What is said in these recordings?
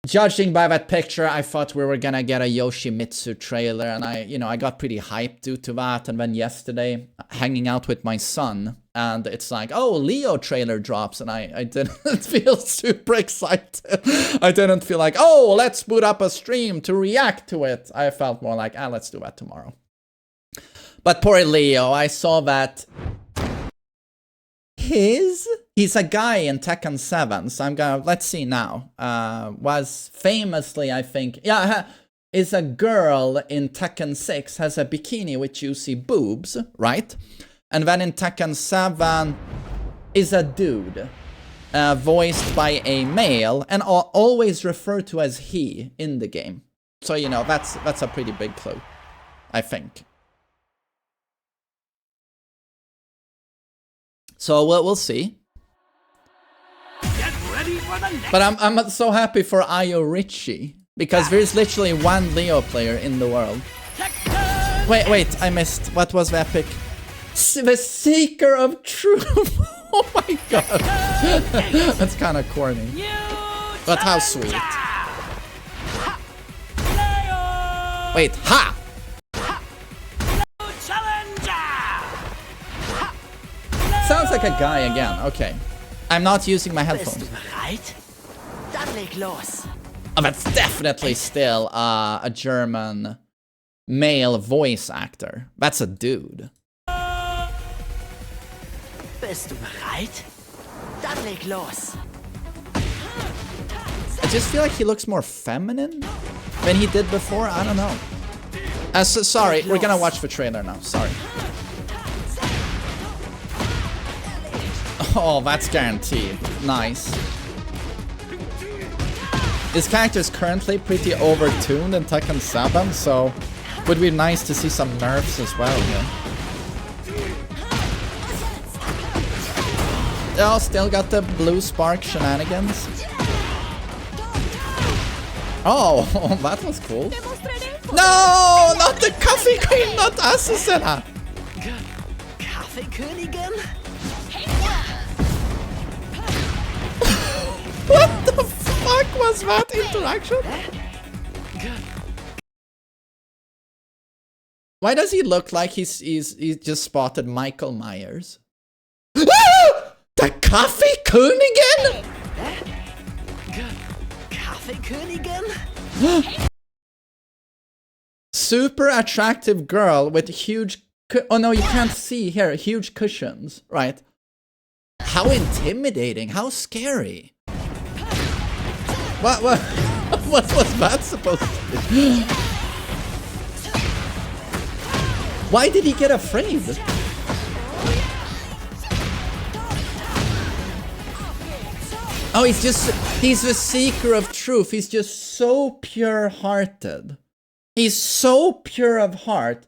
Judging by that picture, I thought we were gonna get a Yoshimitsu trailer, and I got pretty hyped due to that. And then yesterday, hanging out with my son, and it's like, oh, Leo trailer drops, and I didn't feel super excited. I didn't feel like, oh, let's boot up a stream to react to it. I felt more like, let's do that tomorrow. But poor Leo, I saw that he's a guy in Tekken 7, so I'm gonna, let's see now, was famously, I think, is a girl in Tekken 6, has a bikini with juicy boobs, right? And then in Tekken 7 is a dude, voiced by a male, and always referred to as he in the game. So, you know, that's a pretty big clue, I think. So we'll see. Get ready for the next. But I'm so happy for Ayo Richie, because there's literally one Leo player in the world. Tekken. Wait, I missed. What was the epic? The Seeker of Truth. Oh my god. That's kind of corny. But how sweet. Wait, ha! Sounds like a guy again. Okay. I'm not using my headphones. Oh, that's definitely still a German male voice actor. That's a dude. Bist du bereit? Dann leg los. I just feel like he looks more feminine than he did before. I don't know. Sorry, we're gonna watch the trailer now. Sorry. Oh, that's guaranteed. Nice. This character is currently pretty overtuned in Tekken 7, so it would be nice to see some nerfs as well here. Oh, still got the blue spark shenanigans. Oh, that was cool. No, not the coffee queen, not Asusena. Kaffeekönigin? What the fuck was that interaction? Why does he look like he's just spotted Michael Myers? The Kaffeekönigin? Kaffeekönigin? Super attractive girl with huge... Oh no, you can't see here. Huge cushions, right? How intimidating. How scary. What was that supposed to be? Why did he get afraid? Oh, he's the seeker of truth. He's just so pure-hearted. He's so pure of heart.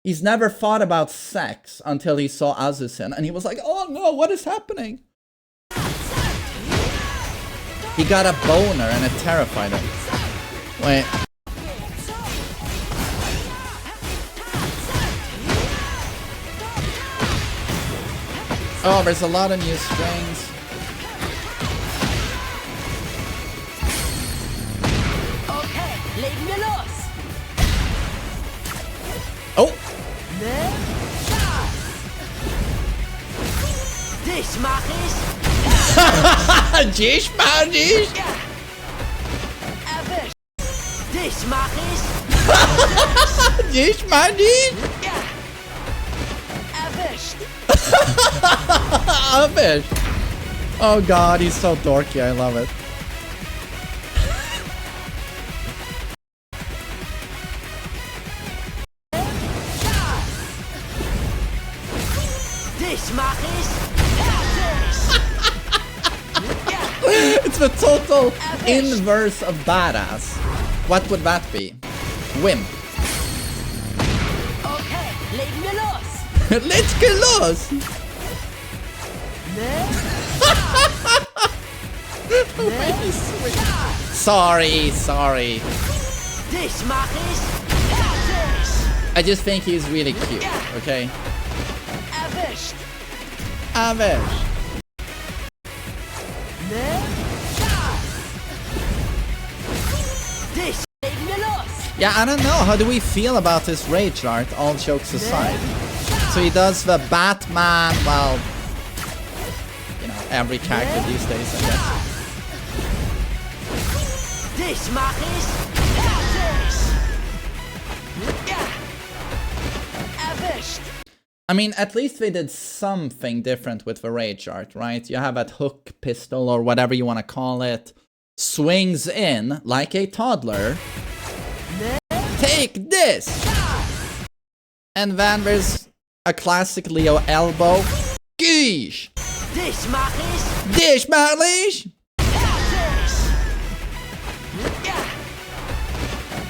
He's never thought about sex until he saw Azusen, and he was like, oh no, what is happening? He got a boner and it terrified him. Wait. Oh, there's a lot of new strings. Okay, legen wir los. Oh! Dich mach ich. Dich mach ich. Erwischt. Dich mach ich. Dich mach ich. Erwischt. Erwischt. Oh god, he's so dorky. I love it. Dich mach ich. It's the total inverse of badass. What would that be? Wimp. Okay, legen wir los. Let's get lost. Sorry. Dich mach ich. I just think he's really cute, okay? Erwischt. Erwischt. Yeah, I don't know. How do we feel about this rage art, all jokes aside? So he does the Batman, well, you know, every character these days, I guess. Dich mach ich fertig! Erwischt! I mean, at least they did something different with the rage art, right? You have that hook pistol or whatever you want to call it. Swings in like a toddler. Take this! And then there's a classic Leo elbow. Geesh! Dich mach ich Dich mach ich! fertig!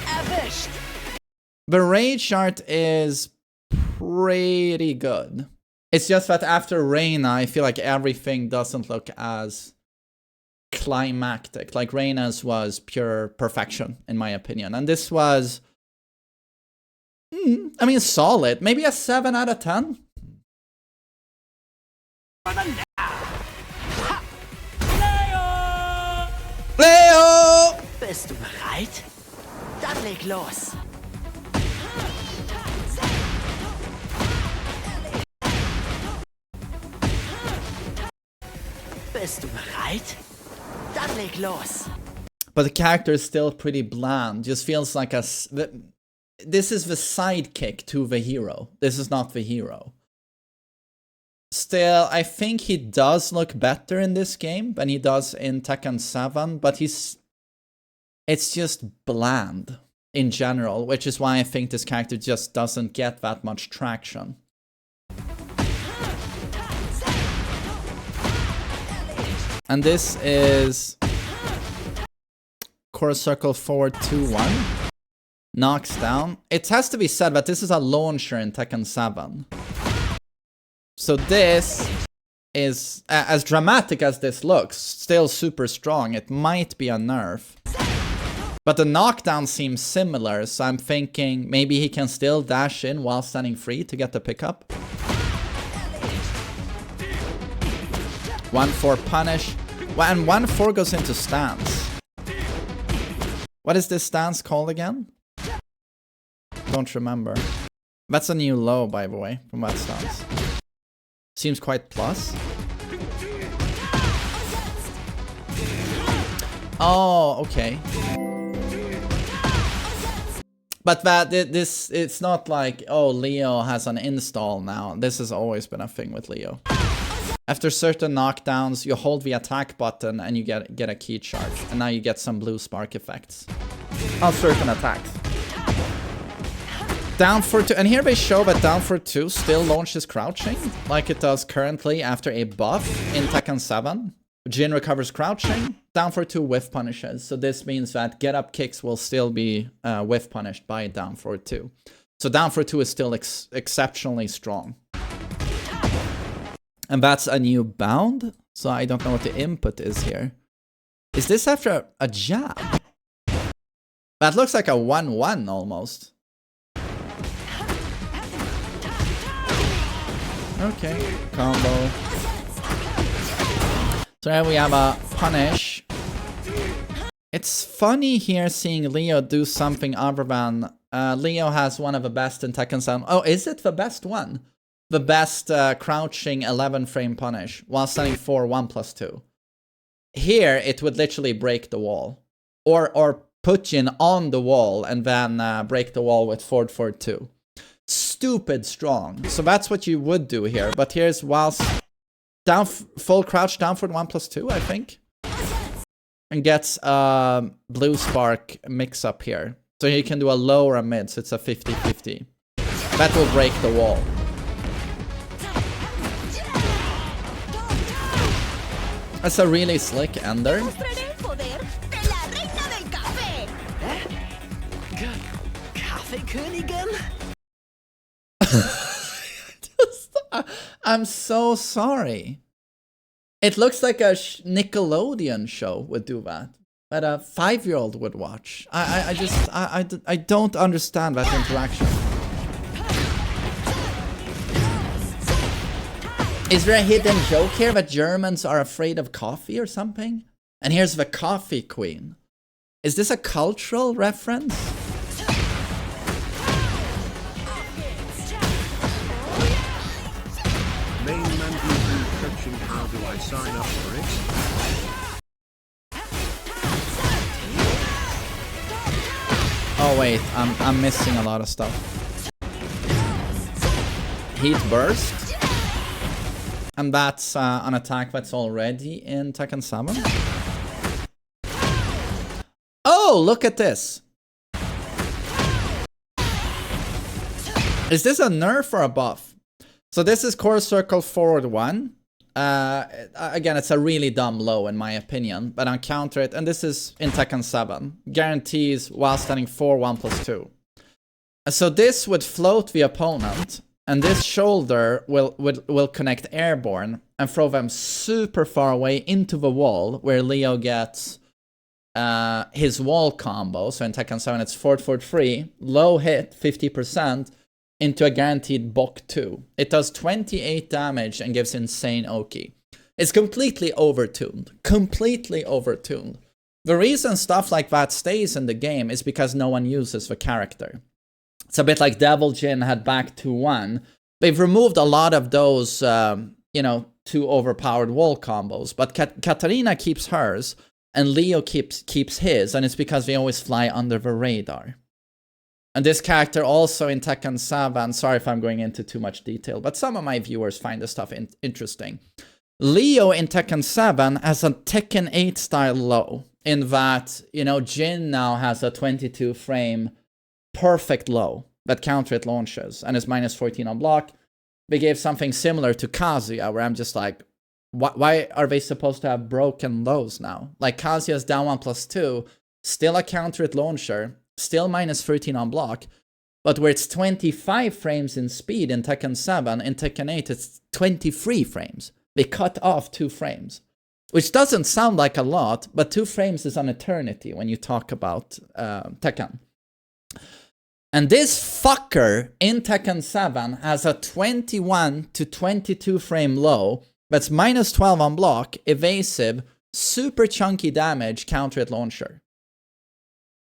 Erwischt! The rage art is pretty good. It's just that after Reina, I feel like everything doesn't look as climactic. Like Reina's was pure perfection, in my opinion. And this was, I mean, solid. Maybe a 7 out of 10. Leo! Bist du bereit? Dann leg los! Bist du bereit? Dann leg los! But the character is still pretty bland. Just feels like this is the sidekick to the hero. This is not the hero. Still, I think he does look better in this game than he does in Tekken 7, but it's just bland in general, which is why I think this character just doesn't get that much traction. And this is Core Circle forward 2-1. Knocks down. It has to be said that this is a launcher in Tekken 7. So this is, as dramatic as this looks, still super strong. It might be a nerf. But the knockdown seems similar, so I'm thinking maybe he can still dash in while standing free to get the pickup. 1-4 punish. And 1-4 goes into stance. What is this stance called again? Don't remember. That's a new low, by the way, from that stance. Seems quite plus. Oh, okay. But it's not like, oh, Leo has an install now. This has always been a thing with Leo. After certain knockdowns, you hold the attack button and you get a key charge. And now you get some blue spark effects on certain attacks. Down for 2, and here they show that down for 2 still launches crouching, like it does currently after a buff in Tekken 7. Jin recovers crouching, down for 2 whiff punishes. So this means that get up kicks will still be whiff punished by down for 2. So down for 2 is still exceptionally strong. And that's a new bound, so I don't know what the input is here. Is this after a jab? That looks like a 1-1 almost. Okay, combo. So there we have a punish. It's funny here seeing Leo do something other than... Leo has one of the best in Tekken 7. Oh, is it the best one? The best crouching 11 frame punish while standing for 1+2. Here, it would literally break the wall. Or put Jin on the wall and then break the wall with forward 4-2. Stupid strong. So that's what you would do here. But here's whilst down full crouch down for 1+2, I think. And gets blue spark mix up here. So you can do a low or a mid, so it's a 50-50. That will break the wall. That's a really slick ender. I'm so sorry. It looks like a Nickelodeon show would do that. That a 5-year-old would watch. I don't understand that interaction. Is there a hidden joke here that Germans are afraid of coffee or something? And here's the coffee queen. Is this a cultural reference? do I sign up for it? Oh wait, I'm missing a lot of stuff. Heat Burst. And that's an attack that's already in Tekken 7. Oh, look at this. Is this a nerf or a buff? So this is Core Circle Forward 1. Again, it's a really dumb low in my opinion, but I'll counter it. And this is in Tekken 7. Guarantees while standing 4, 1+2. So this would float the opponent, and this shoulder will connect airborne and throw them super far away into the wall, where Leo gets his wall combo. So in Tekken 7, it's forward, forward 3, low hit, 50%, into a guaranteed Bok 2. It does 28 damage and gives insane Oki. It's completely overtuned. Completely overtuned. The reason stuff like that stays in the game is because no one uses the character. It's a bit like Devil Jin had back to 1. They've removed a lot of those, you know, too overpowered wall combos, but Katarina keeps hers, and Leo keeps his, and it's because they always fly under the radar. And this character also in Tekken 7, sorry if I'm going into too much detail, but some of my viewers find this stuff interesting. Leo in Tekken 7 has a Tekken 8 style low, in that, you know, Jin now has a 22 frame perfect low that counter it launches, and is -14 on block. They gave something similar to Kazuya, where I'm just like, why are they supposed to have broken lows now? Like, Kazuya's down 1+2, still a counter it launcher, still -13 on block, but where it's 25 frames in speed in Tekken 7, in Tekken 8 it's 23 frames. They cut off 2 frames. Which doesn't sound like a lot, but 2 frames is an eternity when you talk about Tekken. And this fucker in Tekken 7 has a 21 to 22 frame low that's -12 on block, evasive, super chunky damage, counter it launcher.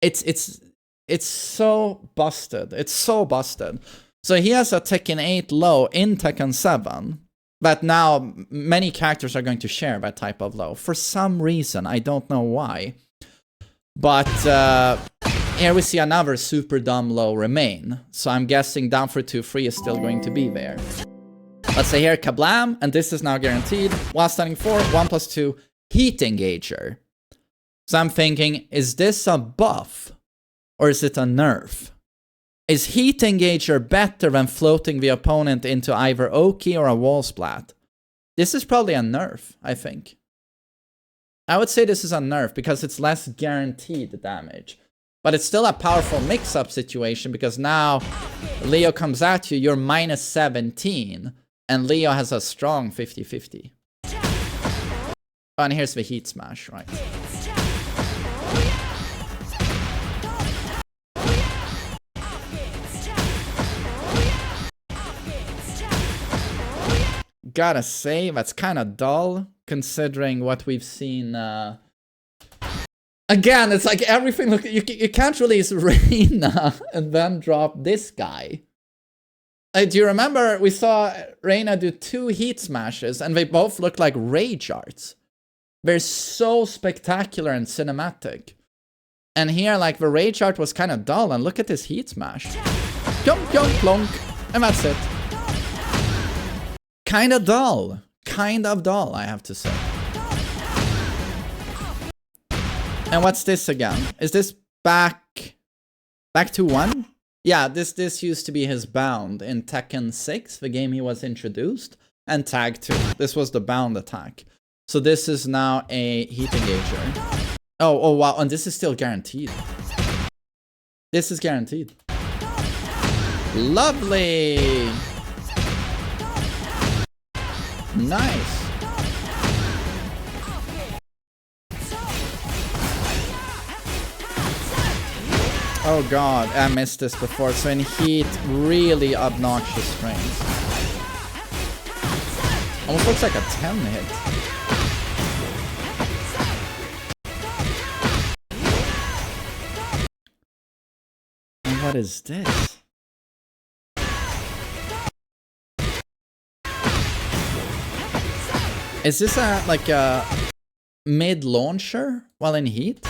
It's so busted. It's so busted. So he has a Tekken 8 low in Tekken 7, but now many characters are going to share that type of low. For some reason, I don't know why. But here we see another super dumb low remain. So I'm guessing down for 2-3 is still going to be there. Let's say here, kablam, and this is now guaranteed. While standing 4, 1+2, heat engager. So I'm thinking, is this a buff? Or is it a nerf? Is heat engager better than floating the opponent into either Oki or a wall splat? This is probably a nerf, I think. I would say this is a nerf because it's less guaranteed damage. But it's still a powerful mix-up situation because now Leo comes at you, you're -17, and Leo has a strong 50-50. And here's the heat smash, right? Gotta say, that's kind of dull, considering what we've seen. Again, it's like everything, look, you can't release Reina and then drop this guy. Do you remember we saw Reina do 2 heat smashes, and they both look like rage arts. They're so spectacular and cinematic. And here, like, the rage art was kind of dull, and look at this heat smash. Jump, jump, plonk, and that's it. Kind of dull. Kind of dull, I have to say. And what's this again? Is this back to 1? Yeah, this used to be his bound in Tekken 6, the game he was introduced, and Tag 2. This was the bound attack. So this is now a heat engager. Oh wow, and this is still guaranteed. This is guaranteed. Lovely! Nice. Oh god, I missed this before. So in heat, really obnoxious strings. Almost looks like a 10 hit. And what is this? Is this a like a mid launcher while in heat?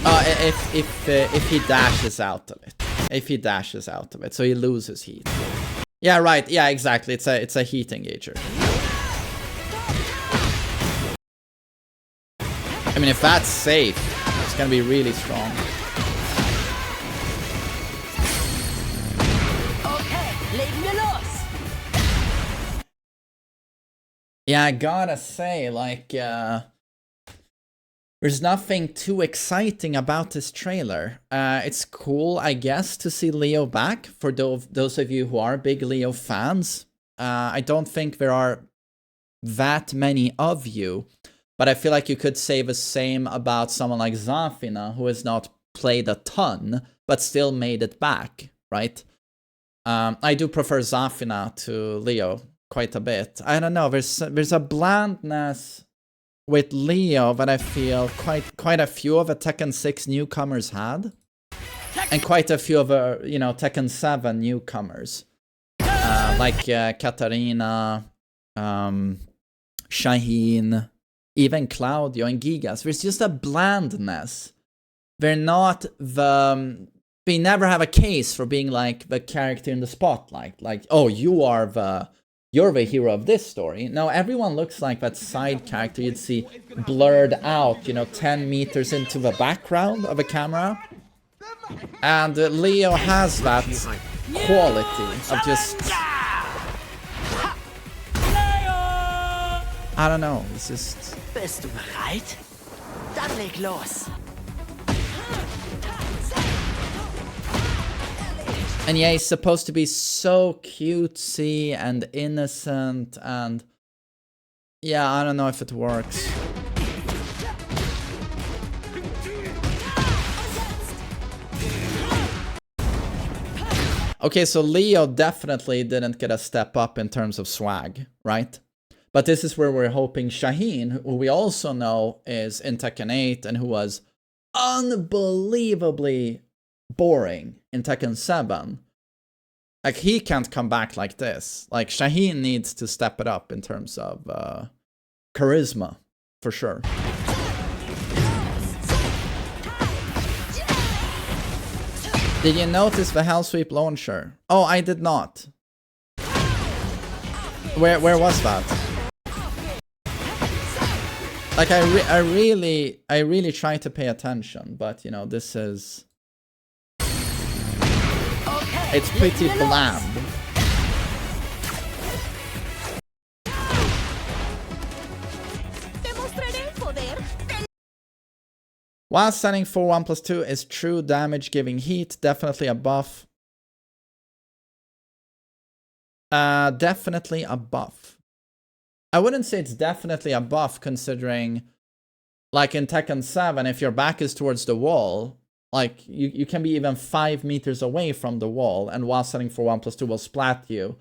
If he dashes out of it. If he dashes out of it, so he loses heat. Yeah, right. Yeah, exactly. It's a heat engager. I mean, if that's safe, it's gonna be really strong. Yeah, I gotta say, like, there's nothing too exciting about this trailer. It's cool, I guess, to see Leo back, for those of you who are big Leo fans. I don't think there are that many of you, but I feel like you could say the same about someone like Zafina, who has not played a ton, but still made it back, right? I do prefer Zafina to Leo quite a bit. I don't know, there's a blandness with Leo that I feel quite a few of the Tekken 6 newcomers had, and quite a few of the, you know, Tekken 7 newcomers, like Katarina, Shaheen, even Claudio and Gigas. There's just a blandness. They're not the... They never have a case for being like the character in the spotlight. Like, oh, you're the hero of this story. No, everyone looks like that side character you'd see blurred out, you know, 10 meters into the background of a camera. And Leo has that quality of just... I don't know, it's just... Bist du bereit? Dann leg los. And yeah, he's supposed to be so cutesy and innocent, and yeah, I don't know if it works. Okay, so Leo definitely didn't get a step up in terms of swag, right? But this is where we're hoping Shaheen, who we also know is in Tekken 8 and who was unbelievably boring in Tekken 7. Like, he can't come back like this. Like, Shaheen needs to step it up in terms of charisma, for sure. Did you notice the Hell Sweep launcher? Oh, I did not. Where was that? Like, I really try to pay attention, but you know, this is... It's pretty bland. While setting for 1+2 is true damage giving heat, definitely a buff. Definitely a buff. I wouldn't say it's definitely a buff, considering, like in Tekken 7, if your back is towards the wall, like, you can be even 5 meters away from the wall, and while setting for 1+2 will splat you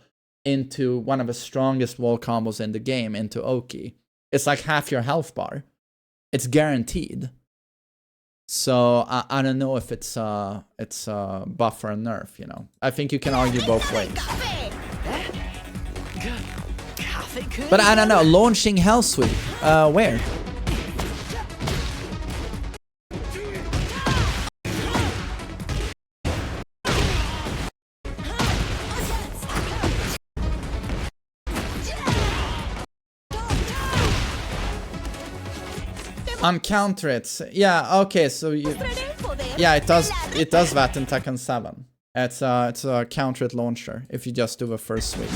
into one of the strongest wall combos in the game, into Oki. It's like half your health bar. It's guaranteed. So I don't know if it's a buff or a nerf, you know. I think you can argue both ways. But I don't know, launching Hell Sweep, where? Counter it. Yeah, okay, so you... Yeah, it does that in Tekken 7. It's a counter it launcher if you just do the first sweep.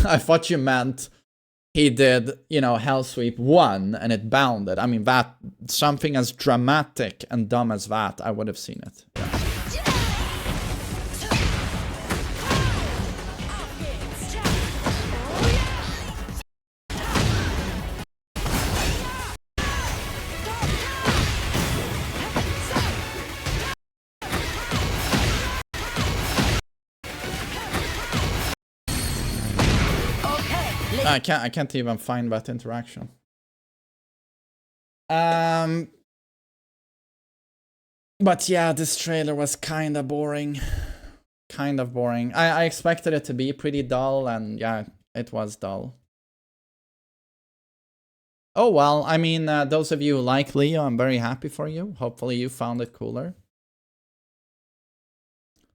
I thought you meant he did, you know, Hell Sweep 1 and it bounded. I mean, that, something as dramatic and dumb as that, I would have seen it. Yeah. I can't even find that interaction. But yeah, this trailer was kinda boring. kind of boring. I expected it to be pretty dull, and yeah, it was dull. Oh well, I mean, those of you who like Leo, I'm very happy for you. Hopefully you found it cooler.